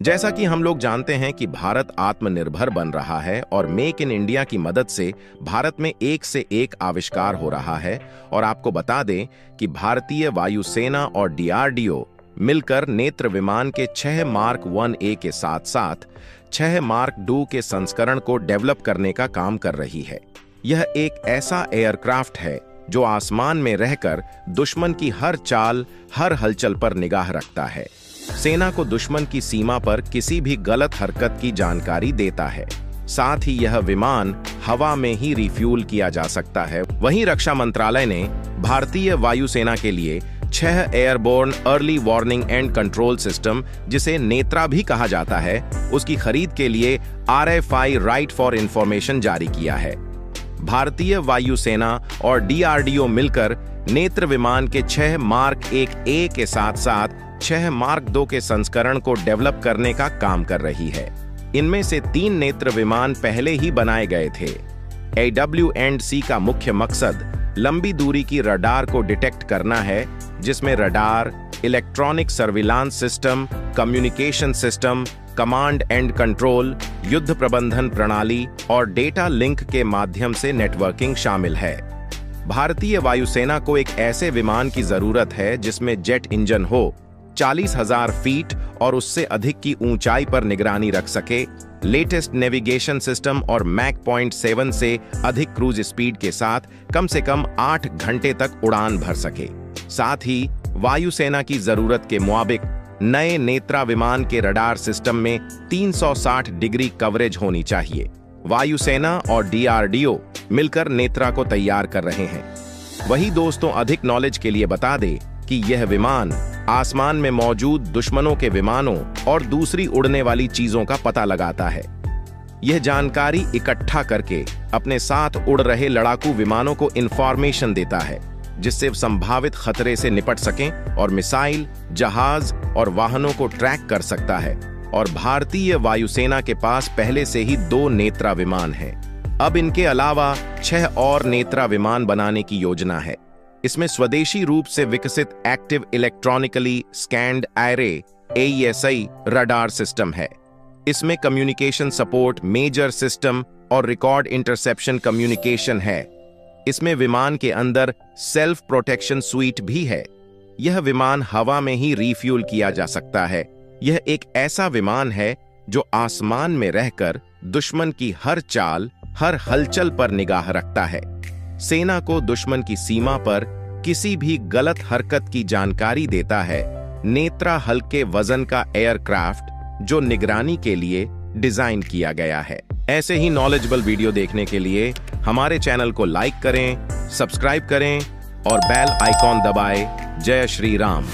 जैसा कि हम लोग जानते हैं कि भारत आत्मनिर्भर बन रहा है और मेक इन इंडिया की मदद से भारत में एक से एक आविष्कार हो रहा है। और आपको बता दें कि भारतीय वायुसेना और DRDO मिलकर नेत्र विमान के 6 मार्क 1A के साथ साथ 6 मार्क 2 के संस्करण को डेवलप करने का काम कर रही है। यह एक ऐसा एयरक्राफ्ट है जो आसमान में रहकर दुश्मन की हर चाल, हर हलचल पर निगाह रखता है। सेना को दुश्मन की सीमा पर किसी भी गलत हरकत की जानकारी देता है। साथ ही यह विमान हवा में ही रिफ्यूल किया जा सकता है। वहीं रक्षा मंत्रालय ने भारतीय वायुसेना के लिए 6 airborne early warning and control system, जिसे नेत्रा भी कहा जाता है, उसकी खरीद के लिए RFI राइट फॉर इंफॉर्मेशन जारी किया है। भारतीय वायुसेना और DRDO मिलकर नेत्र विमान के 6 मार्क 1A के साथ साथ 6 मार्क 2 के संस्करण को डेवलप करने का काम कर रही है। इनमें से 3 नेत्र विमान पहले ही बनाए गए थे। AW&C का मुख्य मकसद लंबी दूरी की रडार को डिटेक्ट करना है, जिसमें radar, electronic surveillance system, communication system, command and control, युद्ध प्रबंधन प्रणाली और डेटा लिंक के माध्यम से नेटवर्किंग शामिल है। भारतीय वायुसेना को एक ऐसे विमान की जरूरत है जिसमें जेट इंजन हो, 40,000 फीट और उससे अधिक की ऊंचाई पर निगरानी रख सके, लेटेस्ट नेविगेशन सिस्टम और मैक 0.7 से अधिक क्रूज स्पीड के साथ कम से कम 8 घंटे तक उड़ान भर सके। साथ ही वायुसेना की जरूरत के मुताबिक नए नेत्रा विमान के रडार सिस्टम में 360 डिग्री कवरेज होनी चाहिए। वायुसेना और DRDO मिलकर नेत्रा को तैयार कर रहे हैं। वही दोस्तों, अधिक नॉलेज के लिए बता दें कि यह विमान आसमान में मौजूद दुश्मनों के विमानों और दूसरी उड़ने वाली चीजों का पता लगाता है। यह जानकारी इकट्ठा करके अपने साथ उड़ रहे लड़ाकू विमानों को इंफॉर्मेशन देता है, जिससे संभावित खतरे से निपट सकें और मिसाइल, जहाज और वाहनों को ट्रैक कर सकता है। और भारतीय वायुसेना के पास पहले से ही 2 नेत्रा विमान हैं। अब इनके अलावा 6 और नेत्रा विमान बनाने की योजना है। इसमें स्वदेशी रूप से विकसित active electronically scanned array AESI radar system है। इसमें कम्युनिकेशन सपोर्ट, मेजर सिस्टम और रिकॉर्ड इंटरसेप्शन कम्युनिकेशन है। इसमें विमान के अंदर सेल्फ प्रोटेक्शन स्वीट भी है। यह विमान हवा में ही रिफ्यूल किया जा सकता है। यह एक ऐसा विमान है जो आसमान में रहकर दुश्मन की हर चाल, हर हलचल पर निगाह रखता है। सेना को दुश्मन की सीमा पर किसी भी गलत हरकत की जानकारी देता है। नेत्रा हल्के वजन का एयरक्राफ्ट जो निगरानी के लिए डिजाइन किया गया है। ऐसे ही नॉलेजेबल वीडियो देखने के लिए हमारे चैनल को लाइक करें, सब्सक्राइब करें और बेल आइकॉन दबाएं। जय श्री राम।